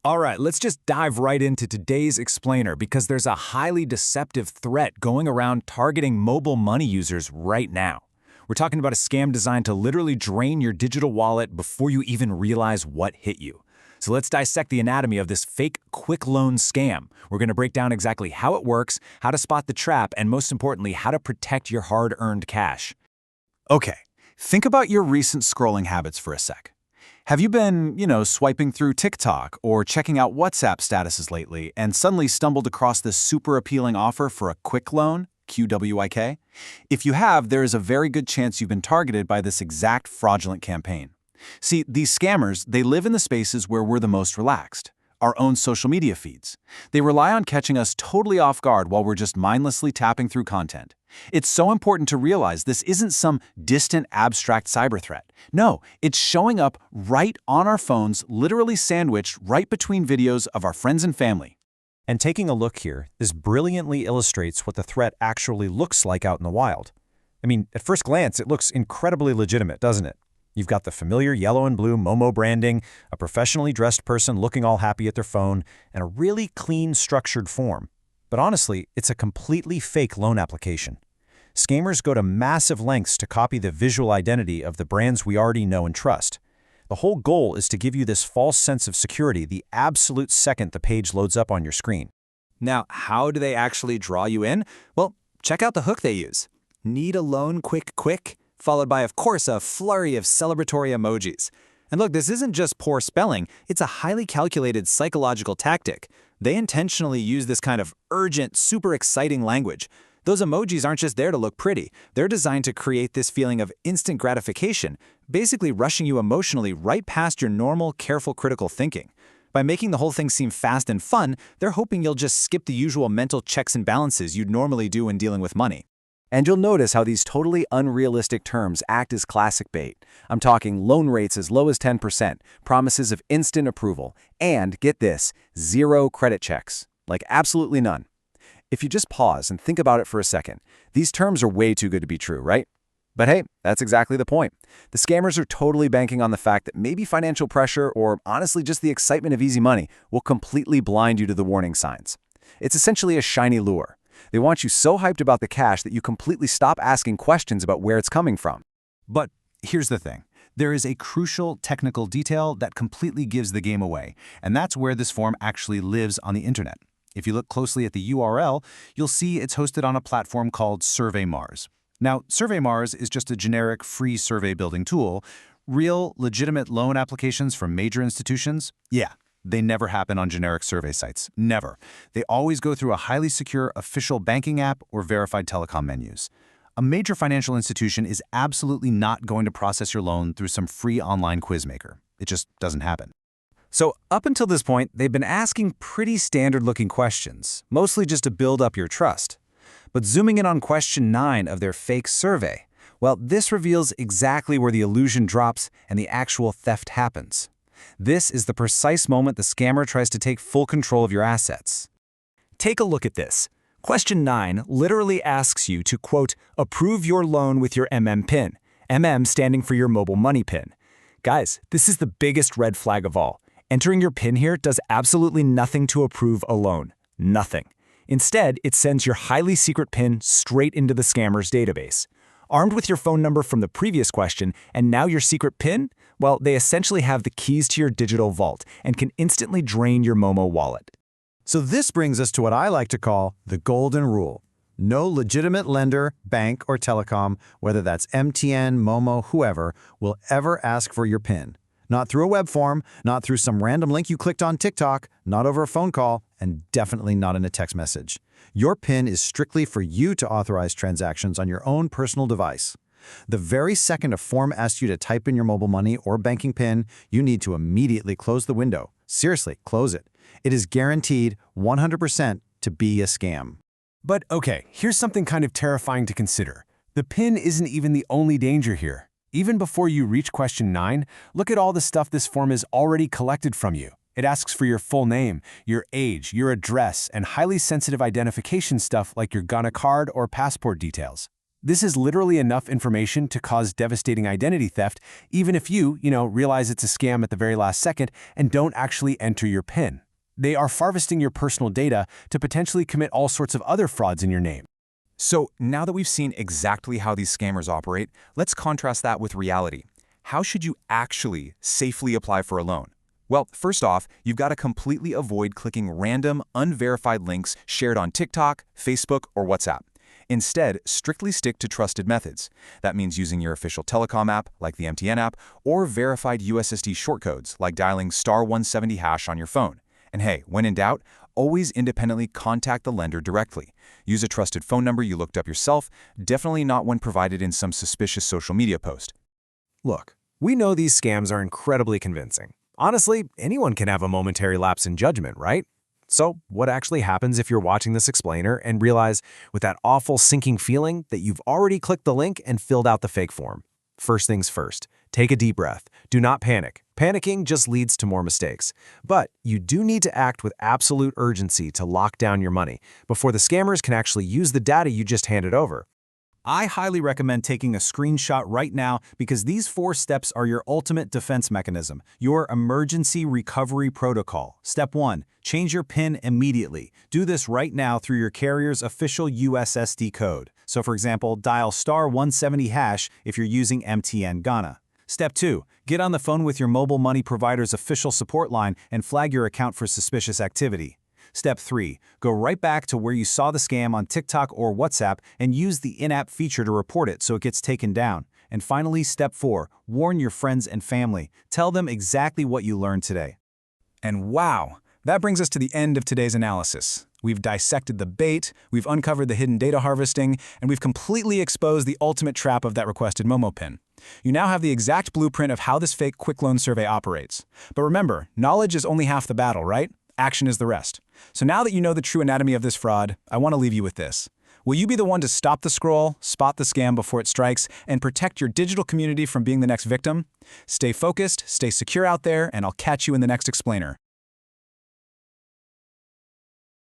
All right, let's just dive right into today's explainer because there's a highly deceptive threat going around targeting mobile money users right now. We're talking about a scam designed to literally drain your digital wallet before you even realize what hit you. So let's dissect the anatomy of this fake QwickLoan scam. We're going to break down exactly how it works, how to spot the trap, and most importantly, how to protect your hard-earned cash. Okay, think about your recent scrolling habits for a sec. Have you been, swiping through TikTok or checking out WhatsApp statuses lately and suddenly stumbled across this super appealing offer for a QwickLoan, QWIK? If you have, there is a very good chance you've been targeted by this exact fraudulent campaign. See, these scammers, they live in the spaces where we're the most relaxed, our own social media feeds. They rely on catching us totally off guard while we're just mindlessly tapping through content. It's so important to realize this isn't some distant, abstract cyber threat. No, it's showing up right on our phones, literally sandwiched right between videos of our friends and family. And taking a look here, this brilliantly illustrates what the threat actually looks like out in the wild. I mean, at first glance, it looks incredibly legitimate, doesn't it? You've got the familiar yellow and blue Momo branding, a professionally dressed person looking all happy at their phone, and a really clean, structured form. But honestly, it's a completely fake loan application. Scammers go to massive lengths to copy the visual identity of the brands we already know and trust. The whole goal is to give you this false sense of security the absolute second the page loads up on your screen. Now, how do they actually draw you in? Well, check out the hook they use. Need a loan quick, followed by, of course, a flurry of celebratory emojis. And look, this isn't just poor spelling, it's a highly calculated psychological tactic. They intentionally use this kind of urgent, super exciting language. Those emojis aren't just there to look pretty. They're designed to create this feeling of instant gratification, basically rushing you emotionally right past your normal, careful, critical thinking. By making the whole thing seem fast and fun, they're hoping you'll just skip the usual mental checks and balances you'd normally do when dealing with money. And you'll notice how these totally unrealistic terms act as classic bait. I'm talking loan rates as low as 10%, promises of instant approval, and, get this, zero credit checks. Like absolutely none. If you just pause and think about it for a second, these terms are way too good to be true, right? But hey, that's exactly the point. The scammers are totally banking on the fact that maybe financial pressure or honestly just the excitement of easy money will completely blind you to the warning signs. It's essentially a shiny lure. They want you so hyped about the cash that you completely stop asking questions about where it's coming from. But here's the thing. There is a crucial technical detail that completely gives the game away, and that's where this form actually lives on the internet. If you look closely at the URL, you'll see it's hosted on a platform called SurveyMars. Now, SurveyMars is just a generic free survey building tool. Real, legitimate loan applications from major institutions? Yeah. They never happen on generic survey sites. Never. They always go through a highly secure official banking app or verified telecom menus. A major financial institution is absolutely not going to process your loan through some free online quiz maker. It just doesn't happen. So up until this point, they've been asking pretty standard-looking questions, mostly just to build up your trust. But zooming in on question 9 of their fake survey, well, this reveals exactly where the illusion drops and the actual theft happens. This is the precise moment the scammer tries to take full control of your assets. Take a look at this. Question 9 literally asks you to, quote, approve your loan with your PIN, standing for your mobile money PIN. Guys, this is the biggest red flag of all. Entering your PIN here does absolutely nothing to approve a loan. Nothing. Instead, it sends your highly secret PIN straight into the scammer's database. Armed with your phone number from the previous question, and now your secret PIN, well, they essentially have the keys to your digital vault and can instantly drain your Momo wallet. So this brings us to what I like to call the golden rule. No legitimate lender, bank, or telecom, whether that's MTN, Momo, whoever, will ever ask for your PIN. Not through a web form, not through some random link you clicked on TikTok, not over a phone call, and definitely not in a text message. Your PIN is strictly for you to authorize transactions on your own personal device. The very second a form asks you to type in your mobile money or banking PIN, you need to immediately close the window. Seriously, close it. It is guaranteed 100% to be a scam. But okay, here's something kind of terrifying to consider. The PIN isn't even the only danger here. Even before you reach question 9, look at all the stuff this form has already collected from you. It asks for your full name, your age, your address, and highly sensitive identification stuff like your Ghana card or passport details. This is literally enough information to cause devastating identity theft, even if you realize it's a scam at the very last second and don't actually enter your PIN. They are harvesting your personal data to potentially commit all sorts of other frauds in your name. So now that we've seen exactly how these scammers operate, let's contrast that with reality. How should you actually safely apply for a loan? Well, first off, you've got to completely avoid clicking random, unverified links shared on TikTok, Facebook, or WhatsApp. Instead, strictly stick to trusted methods. That means using your official telecom app, like the MTN app, or verified USSD shortcodes, like dialing *170# on your phone. And hey, when in doubt, always independently contact the lender directly. Use a trusted phone number you looked up yourself, definitely not one provided in some suspicious social media post. Look, we know these scams are incredibly convincing. Honestly, anyone can have a momentary lapse in judgment, right? So what actually happens if you're watching this explainer and realize with that awful sinking feeling that you've already clicked the link and filled out the fake form? First things first, take a deep breath. Do not panic. Panicking just leads to more mistakes. But you do need to act with absolute urgency to lock down your money before the scammers can actually use the data you just handed over. I highly recommend taking a screenshot right now because these 4 steps are your ultimate defense mechanism, your emergency recovery protocol. Step 1, change your PIN immediately. Do this right now through your carrier's official USSD code. So for example, dial *170# if you're using MTN Ghana. Step 2, get on the phone with your mobile money provider's official support line and flag your account for suspicious activity. Step 3, go right back to where you saw the scam on TikTok or WhatsApp and use the in-app feature to report it so it gets taken down. And finally, Step 4, warn your friends and family. Tell them exactly what you learned today. And wow, that brings us to the end of today's analysis. We've dissected the bait, we've uncovered the hidden data harvesting, and we've completely exposed the ultimate trap of that requested Momo PIN. You now have the exact blueprint of how this fake QwickLoan survey operates. But remember, knowledge is only half the battle, right? Action is the rest. So now that you know the true anatomy of this fraud, I want to leave you with this. Will you be the one to stop the scroll, spot the scam before it strikes, and protect your digital community from being the next victim? Stay focused, stay secure out there, and I'll catch you in the next explainer.